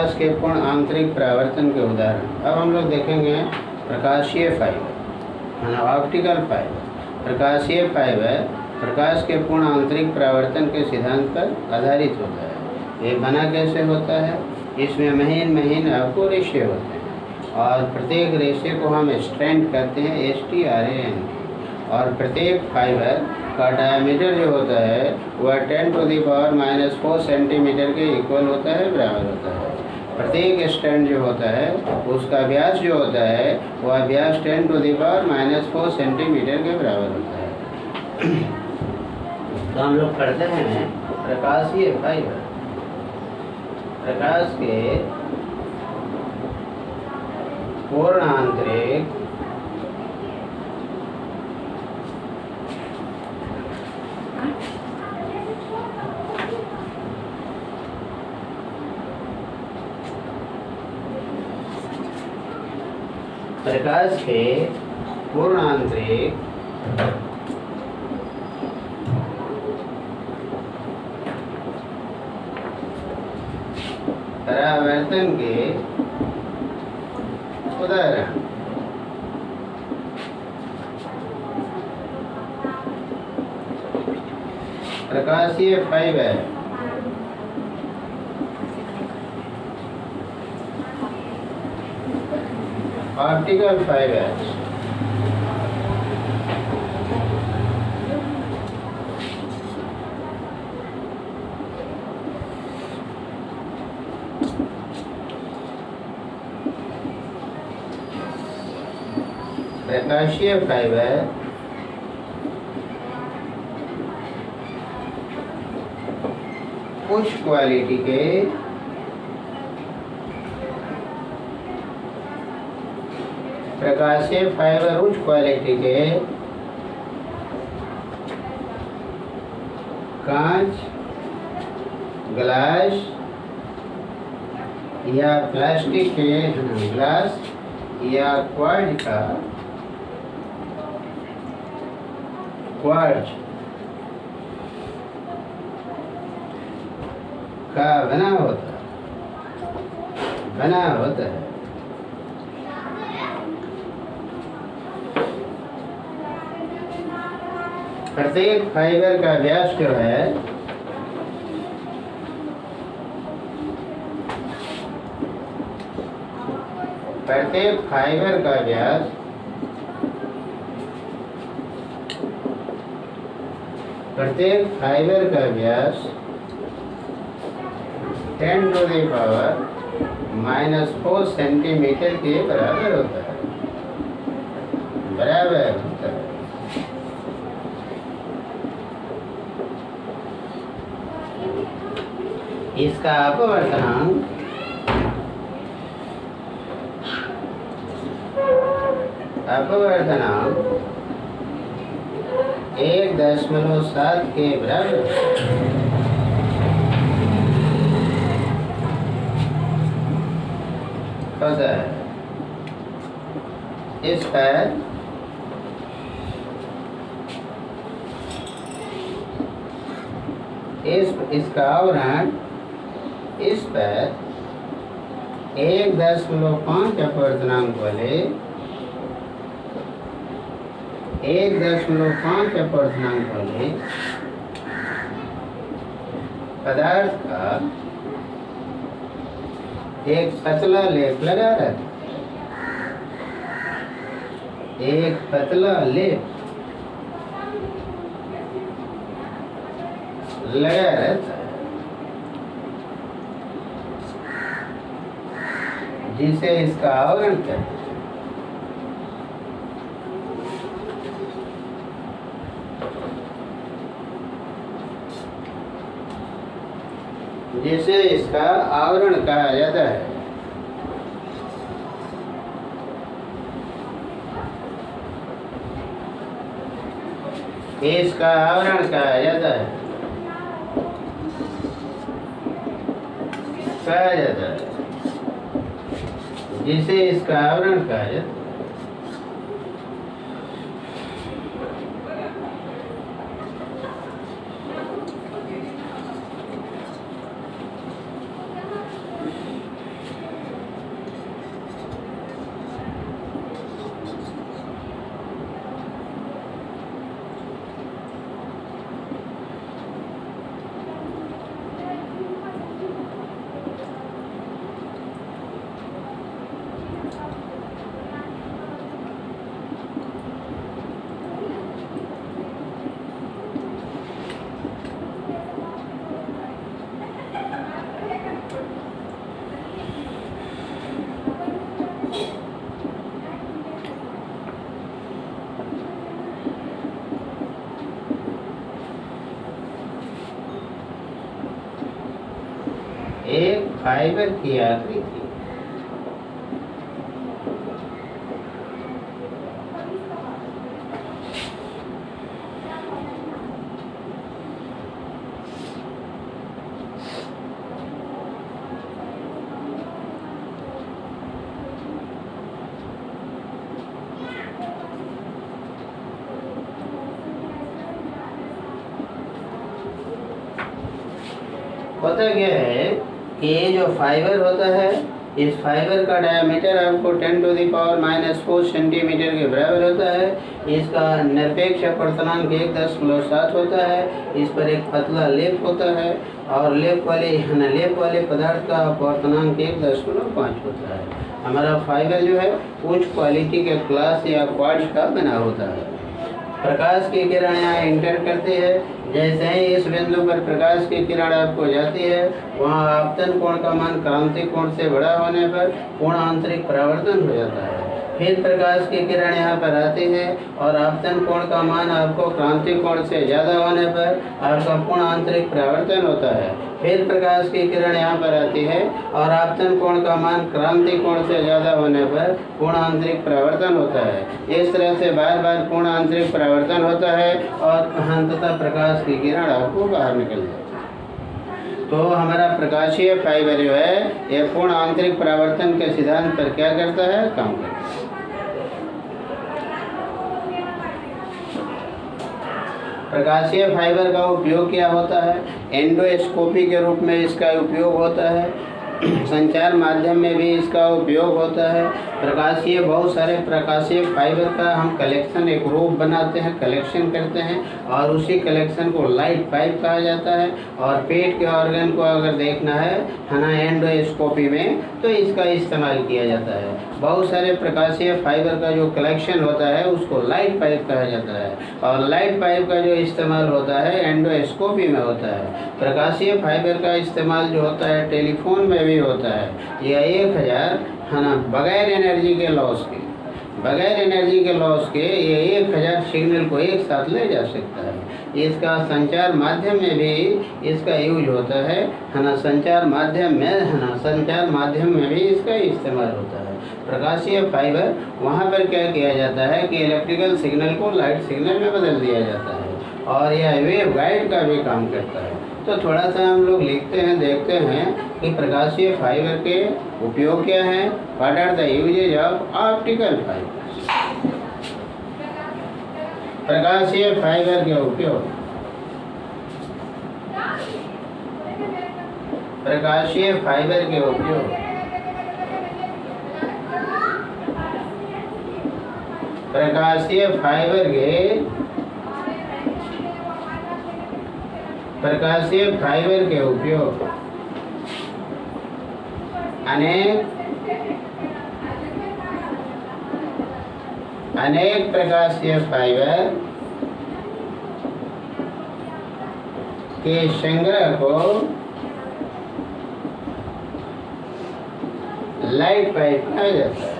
प्रकाश के पूर्ण आंतरिक परावर्तन के उदाहरण। अब हम लोग देखेंगे प्रकाशीय फाइबर, ऑप्टिकल फाइबर। प्रकाशीय फाइबर प्रकाश के पूर्ण आंतरिक परावर्तन के सिद्धांत पर आधारित होता है। ये बना कैसे होता है? इसमें महीन महीन आपको रेशे होते हैं और प्रत्येक रेशे को हम स्ट्रैंड कहते हैं, STRAND। और प्रत्येक फाइबर का डायमीटर जो होता है वह 10⁻⁻4 सेंटीमीटर के इक्वल होता है, बराबर होता है। प्रत्येक स्ट्रैंड जो होता है उसका व्यास जो होता है वह व्यास 10⁻⁻4 सेंटीमीटर के बराबर होता है। तो हम लोग पढ़ते हैं प्रकाशीय फाइबर। प्रकाश के पूर्ण आंतरिक प्रकाश के पूर्ण आंतरिक परावर्तन के उदाहरण। प्रकाशीय फाइबर ऑप्टिकल फाइबर प्रकाशीय फाइबर उच्च क्वालिटी के प्रकाशीय फाइबर उच्च क्वालिटी के कांच, ग्लास या प्लास्टिक के ग्लास या क्वार्ट्ज का बना होता है। प्रत्येक फाइबर का व्यास जो है प्रत्येक फाइबर का व्यास प्रत्येक फाइबर का व्यास 10⁻⁻4 सेंटीमीटर के बराबर होता है, बराबर होता है। इसका अपवर्तनांक 1.7 के बराबर होता है। इस पर इसका आवरण इस पर 1.5 अपवर्तनांक वाले 1.5 अपवर्तनांक वाले पदार्थ का एक पतला लेप लगा रहता है, एक पतला लेप लगा रहता है, जिसे इसका आवरण कहते हैं। जिसे इसका आवरण कहा जाता है। इसका आवरण कहा जाता है, जिसे इसका आवरण कहा जाता है। एक फाइबर की आकृति। होता क्या है कि ये जो फाइबर होता है, इस फाइबर का डायमीटर आपको 10⁻⁻⁴ सेंटीमीटर के बराबर होता है। इसका निरपेक्ष अपवर्तनांक 1.7 होता है। इस पर एक पतला लेप होता है और लेप वाले पदार्थ का अपवर्तनांक 1.5 होता है। हमारा फाइबर जो है उच्च क्वालिटी के ग्लास या क्वार्ट्ज का बना होता है। प्रकाश की किरण यहाँ इंटर करती है। जैसे ही इस बिंदु पर प्रकाश की किरण आपको जाती है, वहाँ आपतन कोण का मान क्रांति कोण से बड़ा होने पर पूर्ण आंतरिक परावर्तन हो जाता है। फिर प्रकाश की किरण यहाँ पर आती है और आपतन कोण का मान आपको क्रांति कोण से ज़्यादा होने पर आपका पूर्ण आंतरिक परावर्तन होता है। फिर प्रकाश की किरण यहाँ पर आती है और आपतन कोण का मान क्रांति कोण से ज़्यादा होने पर पूर्ण आंतरिक परावर्तन होता है। इस तरह से बार बार पूर्ण आंतरिक परावर्तन होता है और अंततः प्रकाश की किरण आपको बाहर निकल जाती है। तो हमारा प्रकाशीय फाइबर जो है ये पूर्ण आंतरिक परावर्तन के सिद्धांत पर क्या करता है, काम करता है। प्रकाशीय फाइबर का उपयोग क्या होता है? एंडोस्कोपी के रूप में इसका उपयोग होता है। संचार माध्यम में भी इसका उपयोग होता है। बहुत सारे प्रकाशीय फाइबर का हम कलेक्शन, एक रूप बनाते हैं, कलेक्शन करते हैं और उसी कलेक्शन को लाइट पाइप कहा जाता है। और पेट के ऑर्गन को अगर देखना है ना एंडोस्कोपी में, तो इसका इस्तेमाल किया जाता है। बहुत सारे प्रकाशीय फाइबर का जो कलेक्शन होता है उसको लाइट पाइप कहा जाता है और लाइट पाइप का जो इस्तेमाल होता है एंडोस्कोपी में होता है। प्रकाशीय फाइबर का इस्तेमाल जो होता है टेलीफोन में भी होता है। यह 1000 बगैर एनर्जी के लॉस के ये 1000 सिग्नल को एक साथ ले जा सकता है। इसका संचार माध्यम में भी इसका यूज होता है संचार माध्यम में भी इसका इस्तेमाल होता है। प्रकाशीय फाइबर वहाँ पर क्या किया जाता है कि इलेक्ट्रिकल सिग्नल को लाइट सिग्नल में बदल दिया जाता है और यह वेव गाइड का भी काम करता है। तो थोड़ा सा हम लोग लिखते हैं, देखते हैं कि प्रकाशीय फाइबर के उपयोग क्या हैं। What are the uses of optical fibre? प्रकाशीय फाइबर के उपयोग। प्रकाशीय फाइबर के उपयोग। प्रकाशीय फाइबर के उपयोग अनेक प्रकाशीय फाइबर के संग्रह को लाइट पाइप कहा जाता है।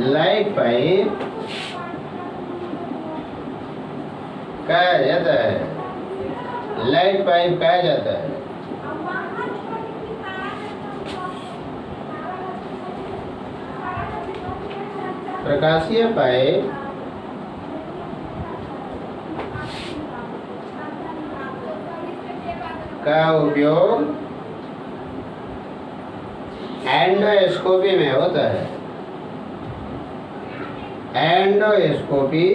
लाइट पाइप कहा जाता है। लाइट पाइप कहा जाता है। प्रकाशीय पाइप का उपयोग एंडोस्कोपी में होता है। एंडोस्कोपी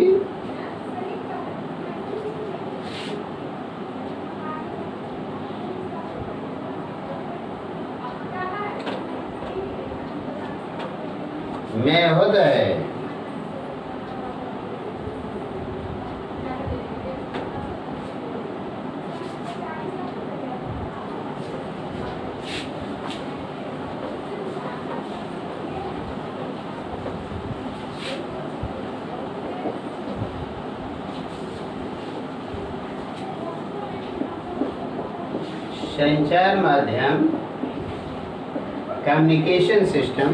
में होता है। संचार माध्यम, कम्युनिकेशन सिस्टम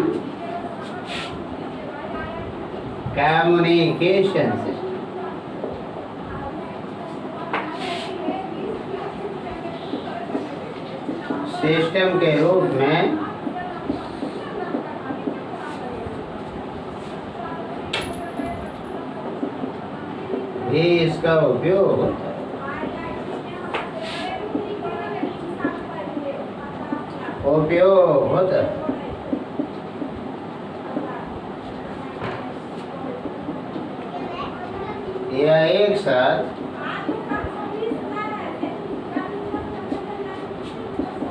सिस्टम के रूप में भी इसका उपयोग होता है। उपयोग होता है। यह एक साथ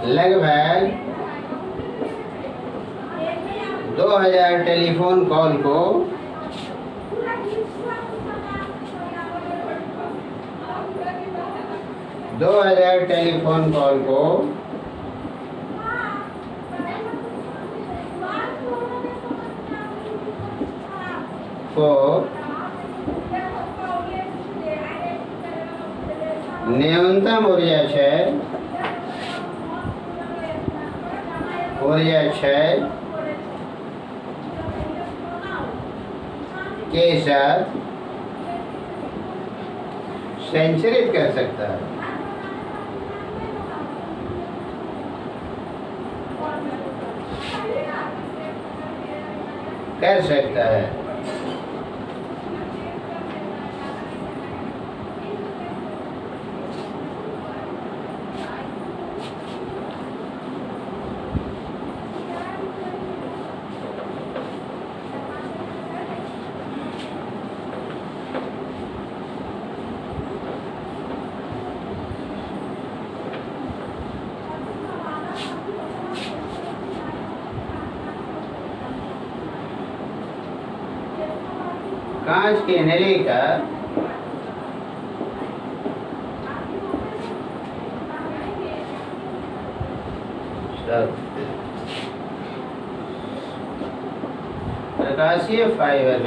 लगभग 2000 टेलीफोन कॉल को न्यूनतम ऊर्जा क्षय के साथ संचरित कर सकता है। कांच की नली का प्रकाशीय फाइबर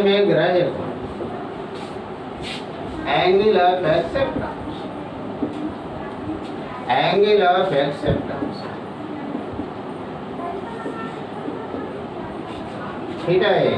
में ग्राह्य कोण एंगल ऑफ एक्सेप्टेंस थीटा है।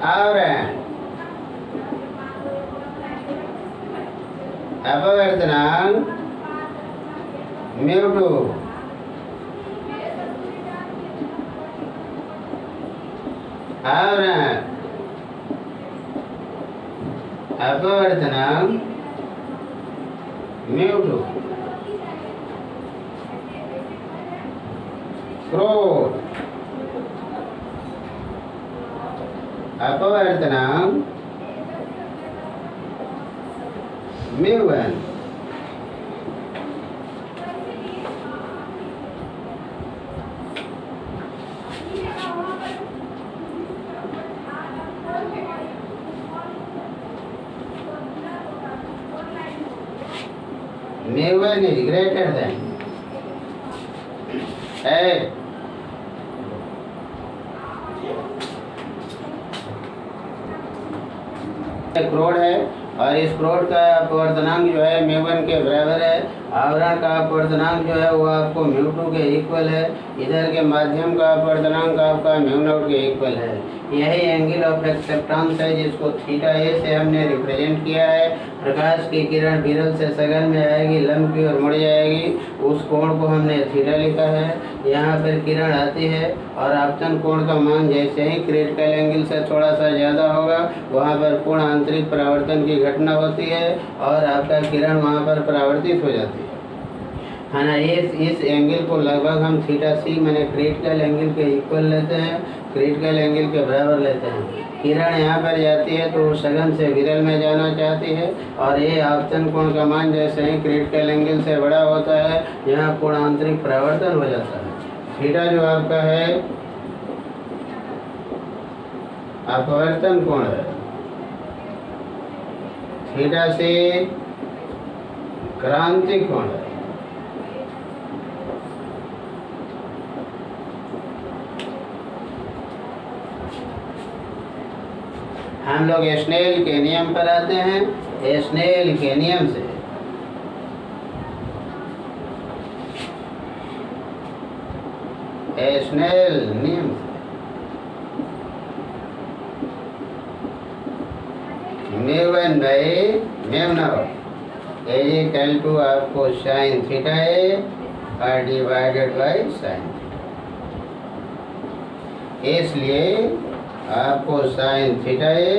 और अपवर्तनांक μ2 और अपवर्तनांक μ2 क्रोध अपवर्तनांक μ1 μ1 is greater than क्रोध है और इस प्लॉट का अपवर्तनांक जो है μ1 के बराबर है। आवरण का अपवर्तनांक जो है वो आपको μ2 के इक्वल है। इधर के माध्यम का अपवर्तनांक आपका μ0 के इक्वल है। यही एंगल ऑफ एक्सेप्टेंस है जिसको थीटा ए से हमने रिप्रेजेंट किया है। प्रकाश की किरण विरल से सघन में आएगी, लंब की ओर मुड़ जाएगी, उस कोण को हमने थीटा लिखा है। यहाँ पर किरण आती है और आपतन कोण का मान जैसे ही क्रिटिकल एंगल से थोड़ा सा ज़्यादा होगा वहाँ पर पूर्ण आंतरिक परावर्तन की घटना होती है और आपका किरण वहाँ पर परावर्तित हो जाती है ना। इस एंगल को लगभग हम थीटा सी मैंने क्रिटिकल एंगल के इक्वल लेते हैं, क्रिटिकल एंगल के बराबर लेते हैं। किरण यहाँ पर जाती है तो सघन से विरल में जाना चाहती है और ये आपतन कोण का मान जैसे ही क्रिटिकल एंगल से बड़ा होता है यहाँ पूर्ण आंतरिक परावर्तन हो जाता है। थीटा जो आपका है अपवर्तन कोण है, थीटा से क्रांति कोण है। हम लोग स्नेल के नियम पर आते हैं। स्नेल के नियम से स्नेल नियम μ1 बाई μ0 इज इक्वल टू आपको साइन थीटा ए और डिवाइडेड बाई साइन थीटा। इसलिए आपको साइन थीटा ए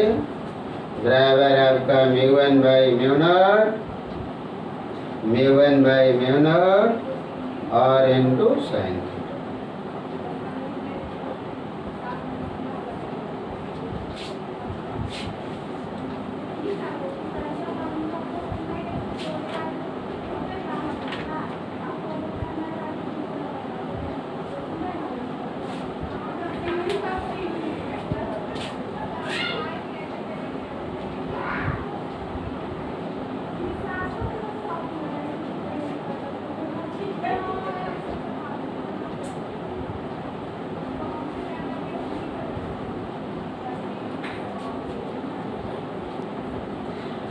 बराबर आपका μ1 बाई μ0, μ1 बाई μ0 और इनटू साइन थीटा।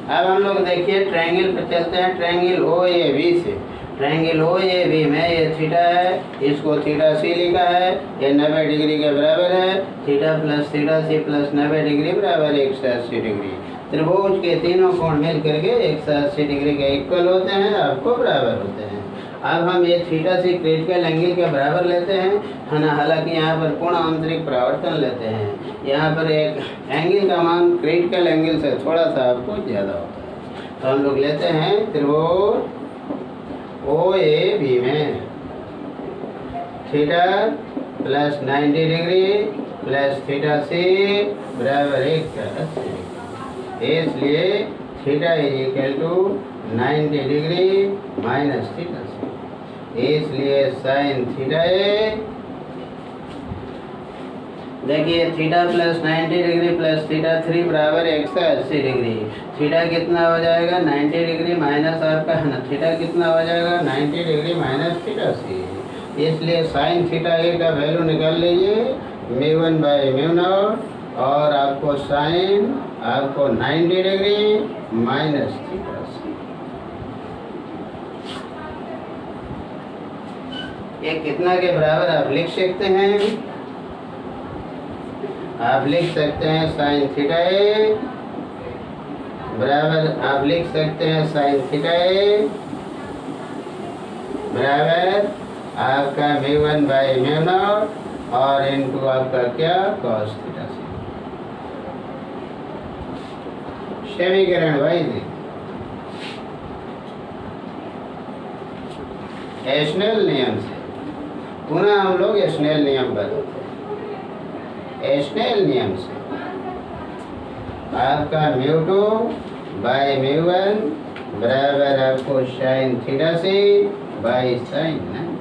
अब हम लोग देखिए ट्रायंगल पे चलते हैं। ट्रायंगल ओ ए बी से, ट्रायंगल ओ ए बी में ये थीटा है, इसको थीटा सी लिखा है, ये 90 डिग्री के बराबर है। Theta plus theta c plus 90 degree बराबर 180 डिग्री। त्रिभुज के तीनों कोण मिल करके 180 डिग्री के इक्वल होते हैं, आपको बराबर होते हैं। अब हम ये थीटा सी क्रिटिकल एंगल के बराबर लेते हैं, है ना। हालांकि यहाँ पर पूर्ण आंतरिक परावर्तन लेते हैं। यहाँ पर एक एंगल का मान क्रिटिकल एंगल से थोड़ा सा आपको ज़्यादा होता है। तो हम लोग लेते हैं त्रिभुज ओ ए बी में theta plus 90 degree plus theta C बराबर 180 डिग्री। इसलिए theta is equal to 90 degree minus theta C. इसलिए साइन थीटा ए, देखिए theta plus 90 degree plus theta 3 बराबर 180 डिग्री। थीटा कितना हो जाएगा 90 डिग्री माइनस आपका है ना, थीटा कितना हो जाएगा 90 डिग्री माइनस थीटा सी। इसलिए साइन थीटा ए का वैल्यू निकाल लीजिए μ1 बाई μ0 और आपको साइन आपको 90 डिग्री माइनस थीटा सी। ये कितना के बराबर आप लिख सकते हैं, आप लिख सकते हैं साइन थीटा ए बराबर, आप लिख सकते हैं साइन थीटा ए बराबर आपका μ1 बाई μ0 और इनटू आपका क्या cos थीटा सी। समीकरण वाइज स्नेल नियम से पुनः हम लोग स्नेल नियम बताते हैं। स्नेल नियम से आपका μ2 बाई μ1 बराबर आपको sine theta c by sine 90।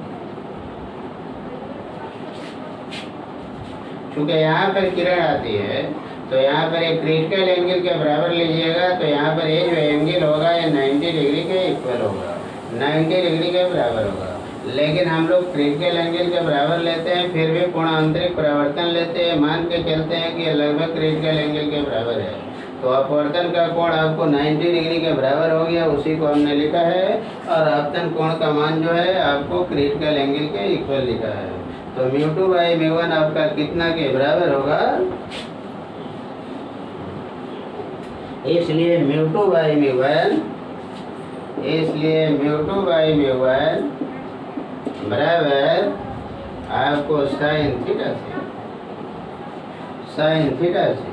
चूँकि यहाँ पर किरण आती है तो यहाँ पर एक क्रिटिकल एंगल के बराबर लीजिएगा, तो यहाँ पर ये जो एंगल होगा ये 90 डिग्री के इक्वल होगा, 90 डिग्री के बराबर होगा। लेकिन हम लोग क्रिटिकल एंगल के बराबर लेते हैं, फिर भी पूर्ण आंतरिक परावर्तन लेते हैं, मान के चलते हैं कि लगभग क्रिटिकल एंगल के बराबर है। तो अपवर्तन का कोण आपको 90 डिग्री के बराबर हो गया, उसी को हमने लिखा है। और आपतन कोण का मान जो है आपको क्रिटिकल एंगल के इक्वल लिखा है। तो μ2/μ1 आपका कितना के बराबर होगा? इसलिए μ2/μ1 बराबर आपको साइन थीटा से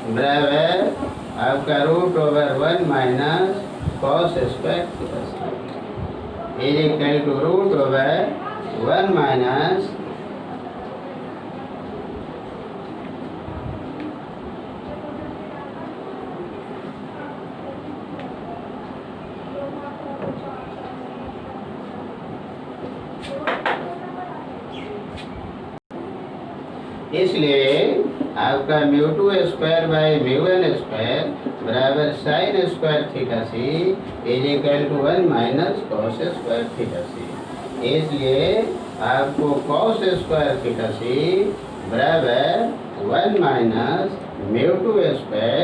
बराबर आपका √1 minus cos square theta is equal to √1 minus इसलिए आपका μ2/μ1² बराबर sine square theta C is equal to 1 minus cos square theta C. इसलिए आपको cos स्क्वायर थीटा सी बराबर 1 माइनस μ2²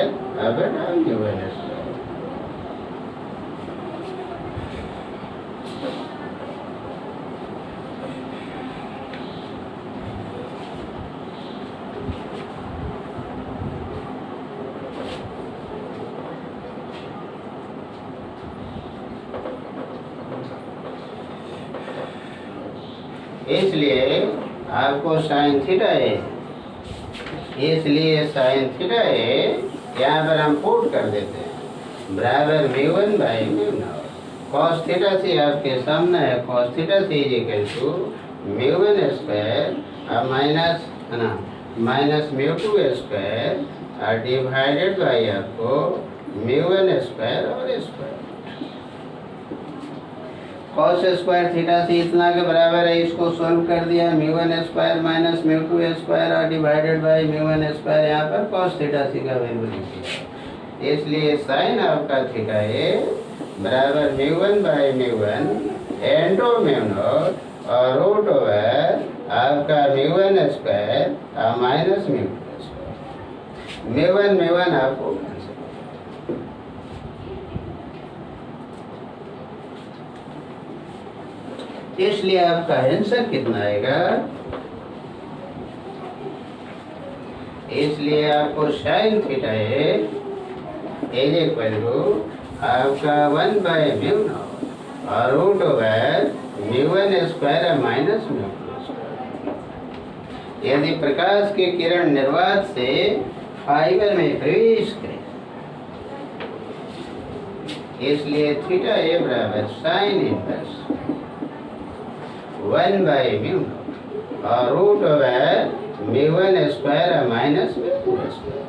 इसलिए आपको साइन थीटा है, यहाँ पर हम पुट कर देते हैं बराबर μ1/μ0। cos थीटा से आपके सामने है, cos थीटा से इज इक्वल टू μ1² माइनस μ2² और डिवाइडेड बाई आपको μ1² और स्क्वायर। cos स्क्वायर थीटा से इतना के बराबर है, इसको सॉल्व कर दिया μ1² माइनस μ2² और डिवाइडेड बाई μ1²। यहाँ पर cos थीटा सी का वैल्यू लिख दिया। इसलिए साइन आपका थीटा है बराबर μ1/μ1 इंटू μ0 और √ओवर आपका μ1² माइनस μ2²। आपको इसलिए आपका आंसर कितना आएगा? इसलिए आपको साइन थीटा है इज इक्वल टू आपका 1/μ0 और √ओवर μ1² माइनस μ2²। यदि प्रकाश की किरण निर्वात से फाइबर में प्रवेश करे, इसलिए थीटा ए बराबर साइन इनवर्स 1/μ0 और √ओवर μ1² माइनस μ2²।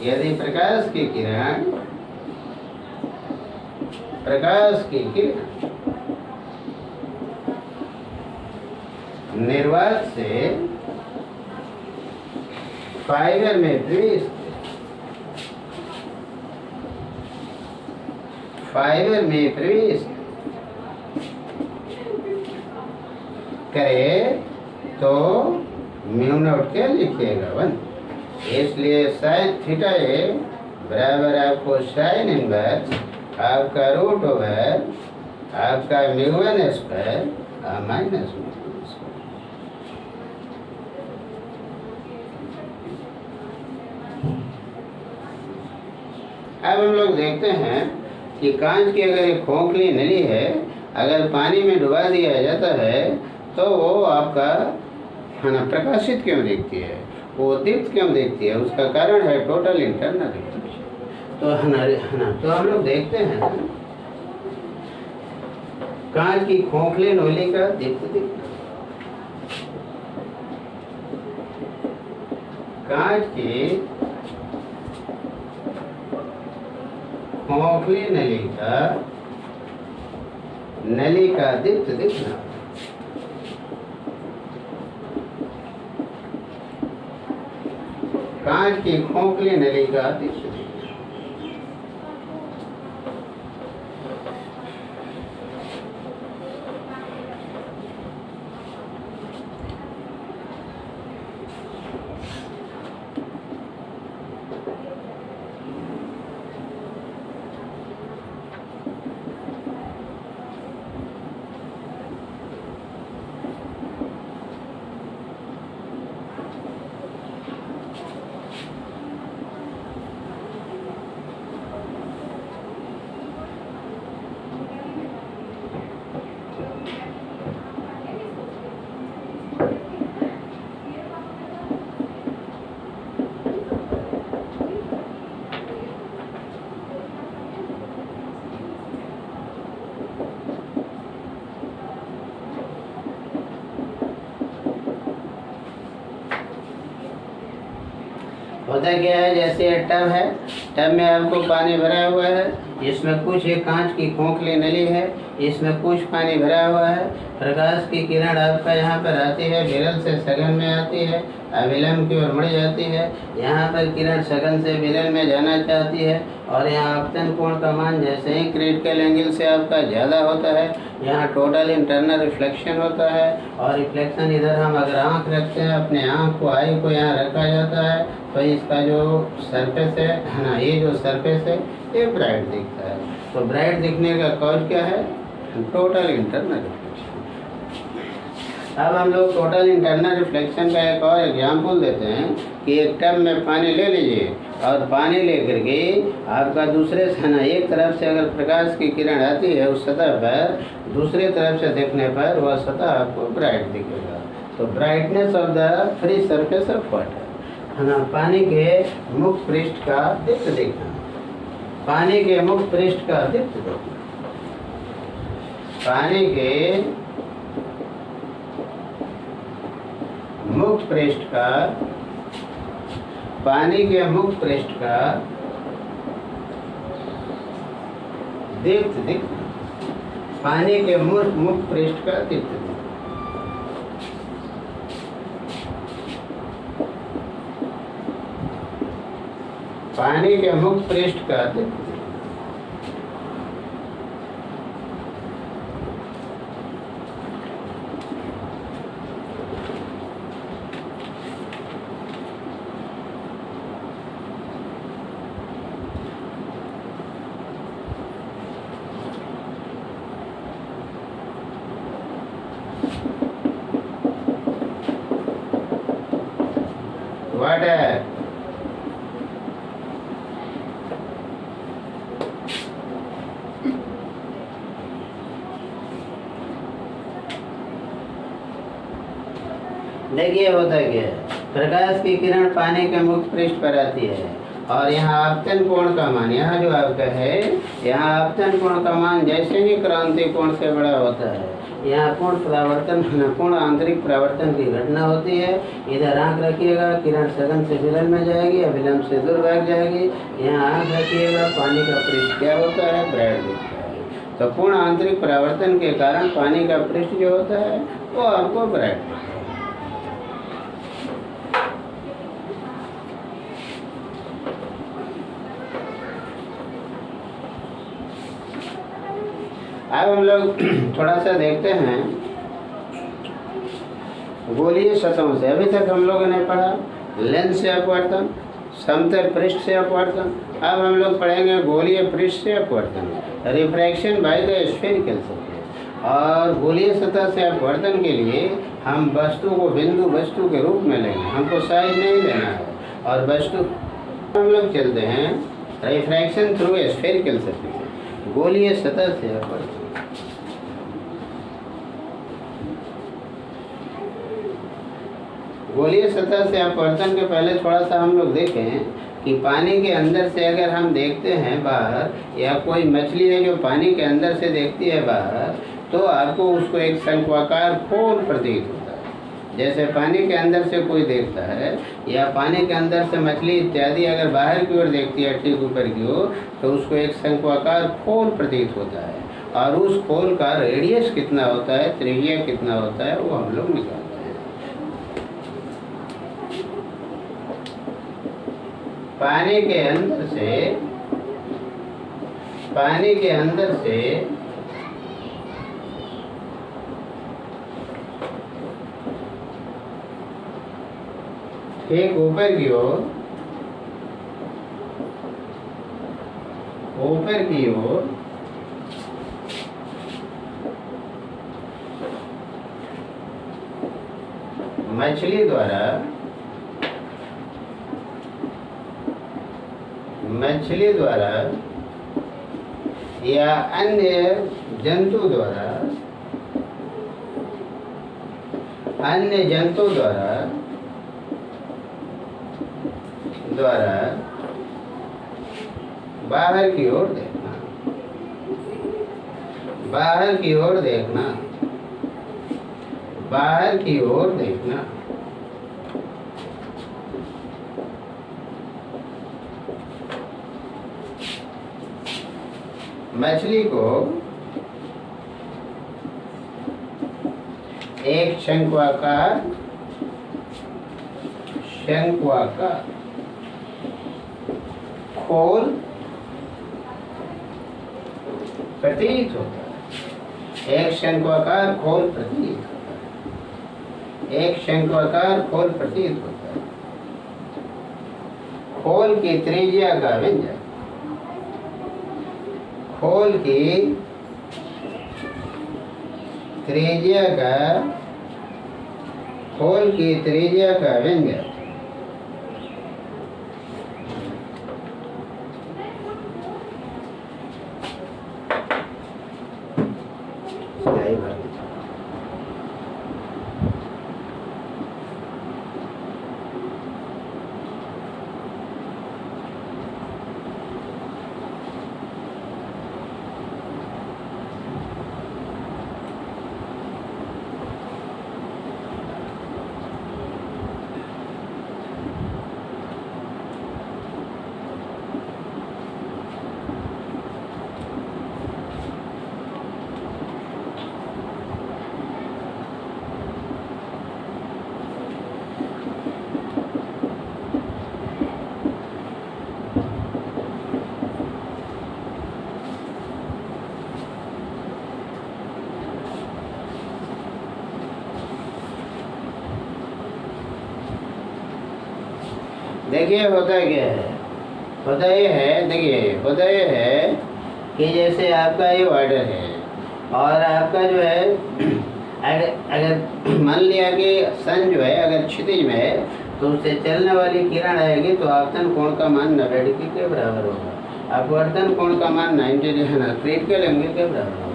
यदि प्रकाश की किरण निर्वात से फाइबर में प्रवेश करे तो μ0 क्या लिखिएगा? 1। इसलिए साइन थीटा ए बराबर आपको साइन इनवर्स आपका √ओवर आपका μ1² माइनस μ2²। अब हम लोग देखते हैं कि कांच की अगर एक खोखली नली है, अगर पानी में डुबा दिया जाता है तो वो आपका प्रकाशित क्यों दिखती है, वो दीप्त क्यों दिखती है? उसका कारण है टोटल इंटरनल रिफ्लेक्शन। तो हम लोग देखते हैं कांच की खोखली नली का दीप्त दिखना, कांच की खोखली नली का दीप्त दिखना, कांच की खोखली नली का दीप्त दिखना। होता क्या है, जैसे ये टब है, टब में आपको पानी भरा हुआ है, इसमें कुछ एक कांच की खोखली नली है, इसमें कुछ पानी भरा हुआ है। प्रकाश की किरण आपका यहाँ पर आती है, विरल से सघन में आती है, अविलंब की ओर मुड़ जाती है। यहाँ पर किरण सघन से विरल में जाना चाहती है और यहाँ आपतन कोण का मान जैसे ही क्रिटिकल एंगल से आपका ज़्यादा होता है, यहाँ टोटल इंटरनल रिफ्लेक्शन होता है। और रिफ्लेक्शन इधर हम अगर आँख रखते हैं, अपने आँख को आई को यहाँ रखा जाता है, तो इसका जो सरफेस है ना, ये जो सरफेस है ये ब्राइट दिखता है। तो ब्राइट दिखने का कॉज क्या है, टोटल इंटरनल रिफ्लेक्शन। अब हम लोग टोटल इंटरनल रिफ्लेक्शन का एक और एग्जाम्पल देते हैं कि एक टब में पानी ले लीजिए और पानी लेकर के आपका दूसरे से ना, एक तरफ से अगर प्रकाश की किरण आती है उस सतह पर, दूसरे तरफ से देखने पर वह सतह आपको ब्राइट दिखेगा। तो brightness of the free surface of water है ना, पानी के मुक्त पृष्ठ का दीप्त देखना, पानी के मुक्त पृष्ठ का दीप्त देखना, पानी के मुक्त पृष्ठ का, पानी के मुक्त पृष्ठ का दीप्त दिखना, पानी के मुक्त पृष्ठ का दीप्त दिखना। पानी के मुक्त पृष्ठ का दीप्त। वाटर देखिए होता क्या है, प्रकाश की किरण पानी के मुक्त पृष्ठ पर आती है और यहाँ आपतन कोण का मान, यहाँ जो आपका है, यहाँ आपतन कोण का मान जैसे ही क्रांति कोण से बड़ा होता है, यहाँ पूर्ण परावर्तन, पूर्ण आंतरिक परावर्तन की घटना होती है। इधर आँख रखिएगा, किरण सघन से विरल में जाएगी, अविलंब से दूर भाग जाएगी। यहाँ आँख रखिएगा, पानी का पृष्ठ क्या होता है, ब्राइट दिखता है। तो पूर्ण आंतरिक परावर्तन के कारण पानी का पृष्ठ जो होता है वो आपको ब्राइट दिखता है। अब हम लोग थोड़ा सा देखते हैं गोलीय सतहों से। अभी तक हम लोगों ने पढ़ा लेंस से अपवर्तन, समतल पृष्ठ से अपवर्तन। अब हम लोग पढ़ेंगे गोलीय पृष्ठ से अपवर्तन, refraction by the spherical surface. और गोलीय सतह से अपवर्तन के लिए हम वस्तु को बिंदु वस्तु के रूप में लेंगे, हमको साइज नहीं लेना है। और वस्तु हम लोग चलते हैं रिफ्रैक्शन थ्रू स्फेरिकल सरफेस, गोलीय सतह से अपवर्तन। गोलीय सतह से अपवर्तन के पहले थोड़ा सा हम लोग देखें कि पानी के अंदर से अगर हम देखते हैं बाहर, या कोई मछली है जो पानी के अंदर से देखती है बाहर, तो आपको उसको एक शंक्वाकार खोल प्रतीत होता है। जैसे पानी के अंदर से कोई देखता है या पानी के अंदर से मछली इत्यादि अगर बाहर की ओर देखती है, ठीक ऊपर की ओर, तो उसको एक शंक्वाकार खोल प्रतीत होता है। और उस खोल का रेडियस कितना होता है, त्रिज्या कितना होता है, वो हम लोग निकालते हैं। पानी के अंदर से ठीक ऊपर की ओर मछली द्वारा या अन्य जंतु द्वारा बाहर की ओर देखना, बाहर की ओर मछली को एक शंक्वाकार खोल प्रतीत होता है। एक शंक्वाकार खोल प्रतीत होता है। एक शंक्वाकार खोल प्रतीत होता है। खोल की त्रिज्या का व्यंजक, खोल की त्रिज्या का, खोल की त्रिज्या का व्यंजक देखिए होता क्या है, होता ये है, देखिए होता ये है कि जैसे आपका ये ऑर्डर है और आपका जो है अगर मान लिया कि सन जो है अगर क्षितिज में है तो उससे चलने वाली किरण आएगी तो आपतन कोण का मान 90 डिग्री के बराबर होगा। अपवर्तन कोण का मान 90 डिग्री क्रिटिकल एंगल के बराबर होगा।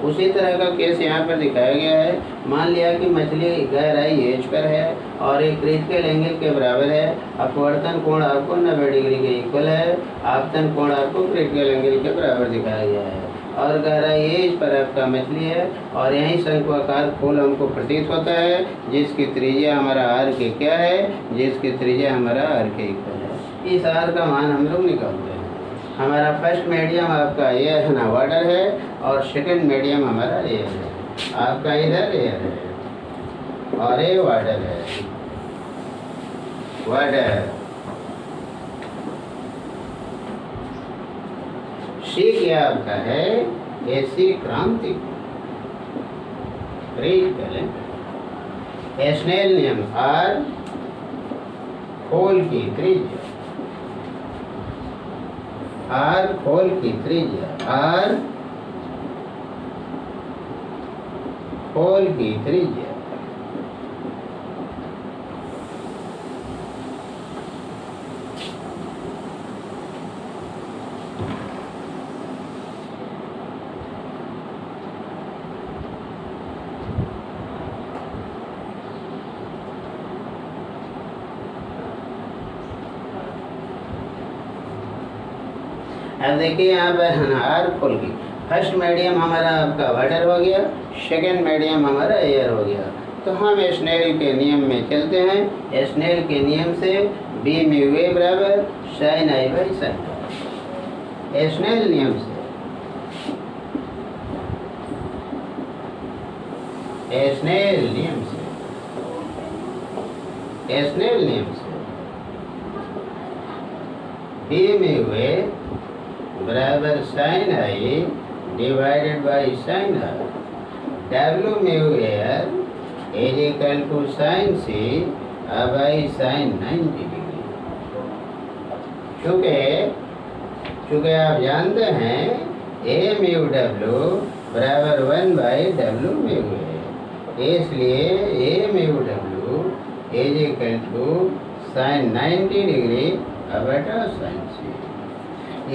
उसी तरह का केस यहाँ पर दिखाया गया है। मान लिया कि मछली गहराई एज पर है और एक क्रिटिकल एंगल के बराबर है। अपवर्तन कोण आपको 90 डिग्री के इक्वल है, आपतन कोण आपको क्रिटिकल एंगल के बराबर दिखाया गया है और गहराई एज पर आपका मछली है और यही शंक्वाकार खोल हमको प्रतीत होता है जिसकी त्रिज्या हमारा आर के क्या है, जिसकी त्रिज्या हमारा आर के इक्वल है। इस आर का मान हम लोग निकालते हैं। हमारा फर्स्ट मीडियम आपका ये है ना वाटर है और सेकंड मीडियम हमारा एयर है। आपका इधर एयर है और ये वाटर है। वाटर सी क्या आपका है, एसी क्रांति स्नेल नियम आर खोल की त्रिज्या, आर खोल की त्रिज्या, आर खोल की त्रिज्या अब देखिए यहाँ पर आर खोल की फर्स्ट मीडियम हमारा आपका वाटर हो गया, सेकंड मीडियम हमारा एयर हो गया। तो हम स्नेल के नियम में चलते हैं। स्नेल के नियम से बी म्यू ए बराबर sine i by sine. Snell नियम से स्नेल नियम से स्नेल नियम से बी म्यू ए बराबर sine i divided by sine r. डब्ल्यू mu air is equal to sine c by sine 90 degree. चूँकि आप जानते हैं ए म्यू डब्ल्यू बराबर 1 बाई डब्ल्यू म्यू ए, इसलिए A mu W is equal to sine 90 degree बटा sine C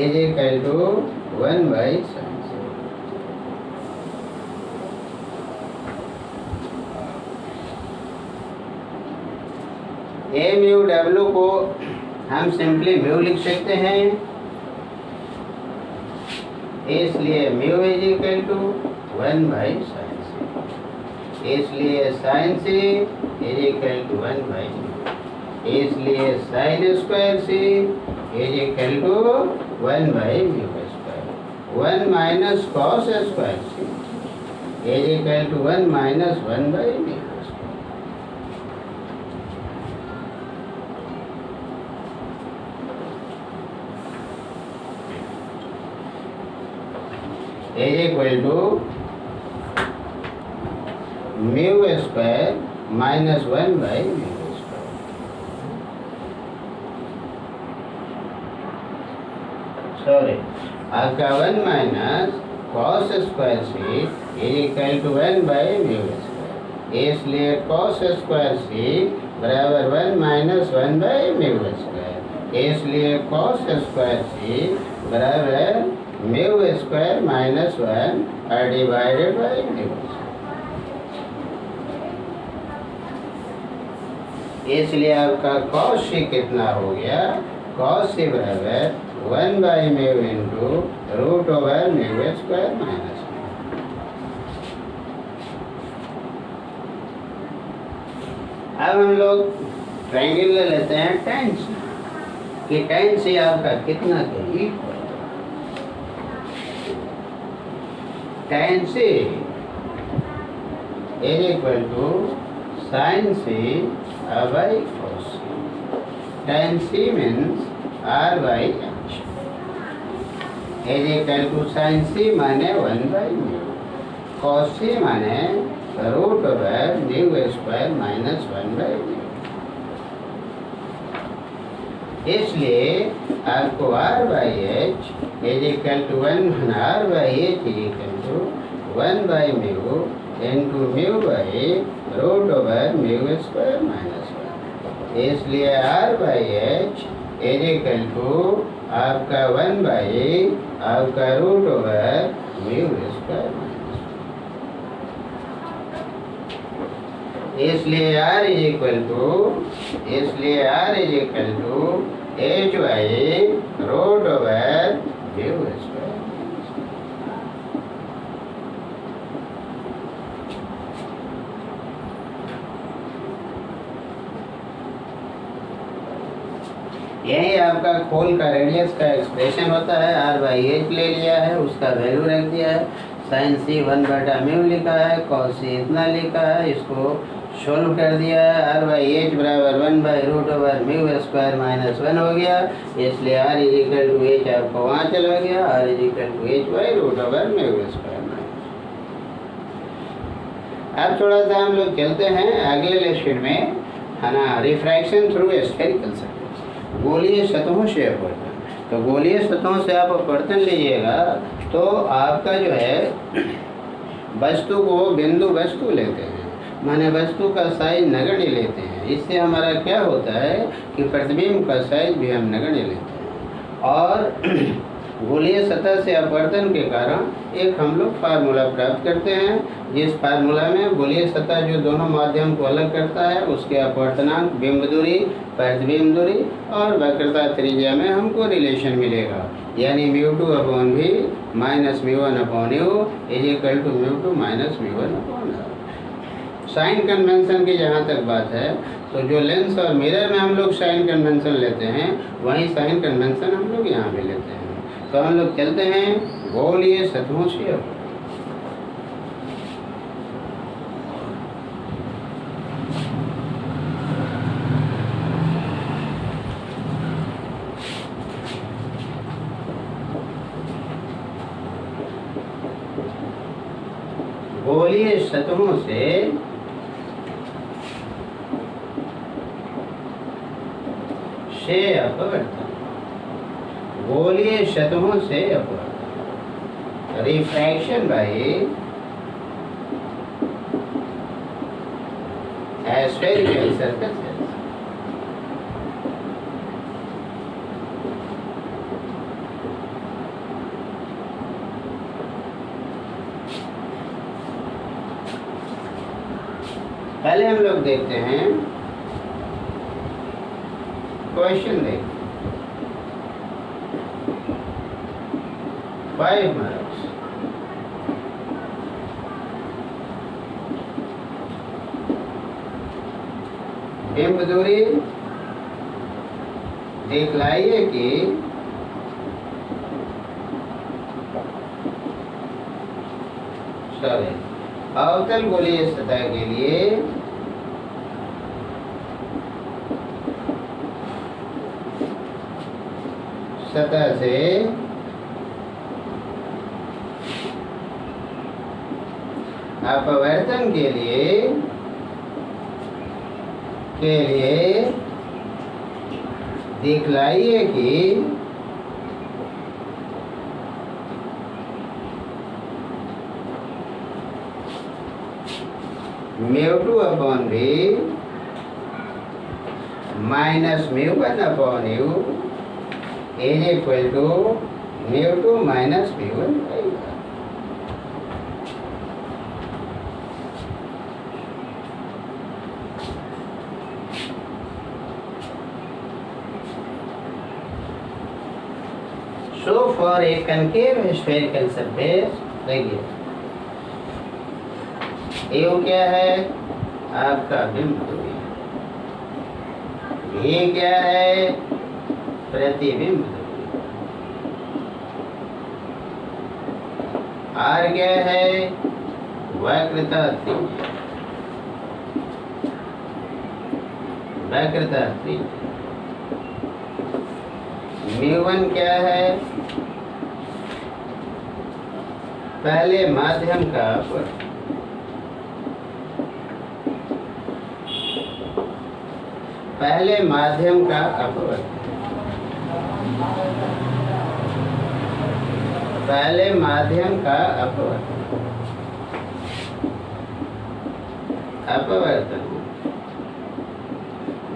is equal to 1 by sine C. A mu W को हम simply mu लिख सकते हैं, इसलिए mu is equal to 1 by sine C, इसलिए sine C is equal to 1 by mu, इसलिए sine square C is equal to 1 by mu square. 1 minus cos square C is equal to 1 minus 1 by mu square. Is equal to mu square minus 1 by mu square. Sorry, आपका 1 minus cos square C is equal to 1 by mu square. इसलिए cos square c बराबर 1 minus 1 by mu square. इसलिए cos square c बराबर mu square minus 1 और divided by mu square. इसलिए आपका cos सी कितना हो गया? कॉस सी बराबर 1 by mu into root over mu square minus 1। अब हम लोग ट्रायंगल ले लेते हैं tan सी कि tan सी आपका कितना के equal. tan c is equal to sin c by cos c. tan c means r by h is equal to sin c माने 1 बाई म्यू, cos सी माने root over mu square minus 1 by mu. इसलिए आपको r by h is equal to 1 r by h is equal to 1 by mu into mu by root over mu square minus 1। इसलिए r by h is equal to आपका 1 by आपका root over mu square minus 1। इसलिए r is equal to h by root over mu square. यही आपका खोल का radius का expression होता है। r बाई एच ले लिया है, उसका वैल्यू रख दिया है। साइन सी 1 बटा म्यू लिखा है, कॉस सी इतना लिखा है, इसको सोल्व कर दिया है। r बाई एच बराबर 1 by root over mu square minus 1 हो गया। इसलिए r is equal to h आपको वहाँ चला गया, r is equal to h by root over mu square minus. अब थोड़ा सा हम लोग चलते हैं अगले लेक्चर में, है ना, रिफ्रैक्शन थ्रू स्फेरिकल सरफेस, गोलीय सतहों से अपवर्तन। तो गोलीय सतहों से आप अपवर्तन लीजिएगा तो आपका जो है वस्तु को बिंदु वस्तु लेते हैं, माने वस्तु का साइज नगण्य लेते हैं। इससे हमारा क्या होता है कि प्रतिबिंब का साइज भी हम नगण्य लेते हैं। और गोलीय सतह से अपवर्तन के कारण एक हम लोग फार्मूला प्राप्त करते हैं, जिस फार्मूला में गोलीय सतह जो दोनों माध्यम को अलग करता है उसके अपवर्तनांक, बिंब दूरी, प्रतिबिंब दूरी और वक्रता त्रिज्या में हमको रिलेशन मिलेगा। यानी μ2 upon v minus μ1 upon u is equal to μ2 minus μ1 upon r। Sign convention की जहाँ तक बात है तो जो लेंस और मिरर में हम लोग साइन कन्वेंशन लेते हैं वहीं साइन कन्वेंशन हम लोग यहाँ भी लेते हैं। तो हम लोग चलते हैं गोलीय सतहों से अपवर्तन। गोलीय सतहों से अपवर्तन, गोलीय सतहों से अपवर्तन, रिफ्रैक्शन बाय स्फेरिकल सरफेसेस। पहले हम लोग देखते हैं क्वेश्चन देखते 5 मार्क्स। बिंब दूरी दिखलाइए कि सॉरी अवतल गोलीय सतह के लिए सतह से अपवर्तन के लिए दिखलाइए कि μ2 upon v minus μ1 upon u is equal to μ2 minus μ1 रहेगा। So for a concave spherical surface, देखिए ये क्या है आपका बिंदु, ये क्या है प्रतिबिंब, R क्या है वक्रता त्रिज्या, वक्रता त्रिज्या, μ1 क्या है पहले माध्यम का अपवर्तन, पहले माध्यम का अपवर्तन, पहले माध्यम का अपवर्तन, अपवर्तन।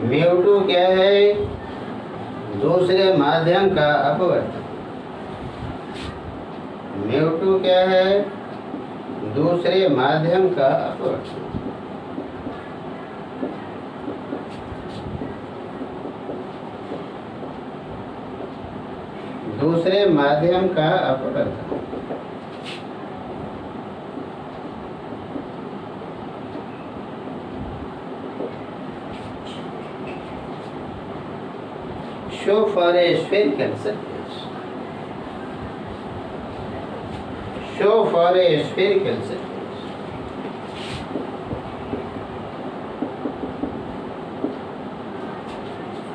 μ2 क्या है दूसरे माध्यम का अपवर्तन, μ2 क्या है दूसरे माध्यम का अपवर्तन, दूसरे माध्यम का अपवर्तन। Show for a spherical surface. Show for a spherical surface.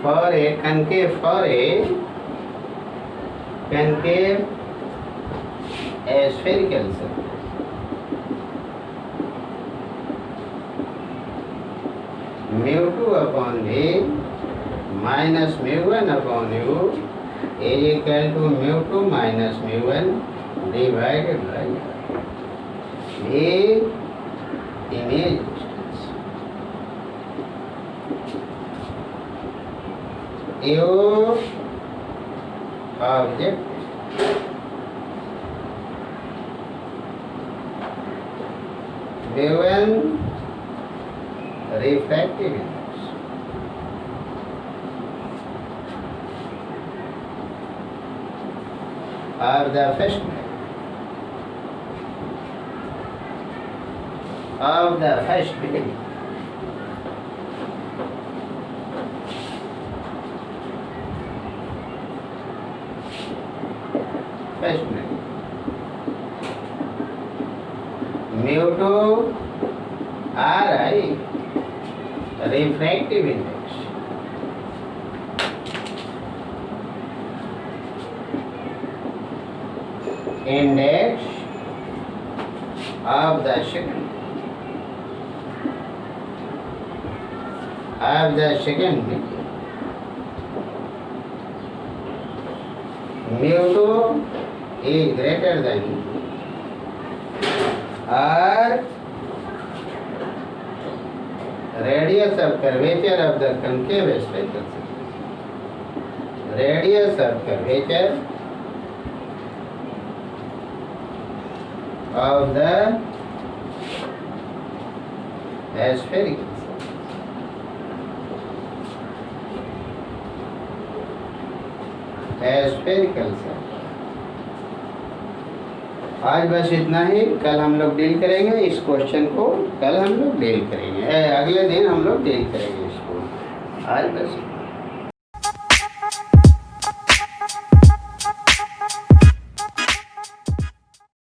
For a concave, a spherical surface. μ2 upon v minus μ1 upon u is equal to μ2 minus μ1 divided by v image distance, u object v1 refractive index of the first beginning. First beginning. μ2 Ri refractive index, index of the second medium. μ2 is greater than or radius of curvature of the concave spherical surface. Radius of curvature of the spherical surface. Spherical surface. आज बस इतना ही। कल हम लोग deal करेंगे इस question को, कल हम लोग डील करेंगे, अगले दिन हम लोग डील करेंगे इसको। आज बस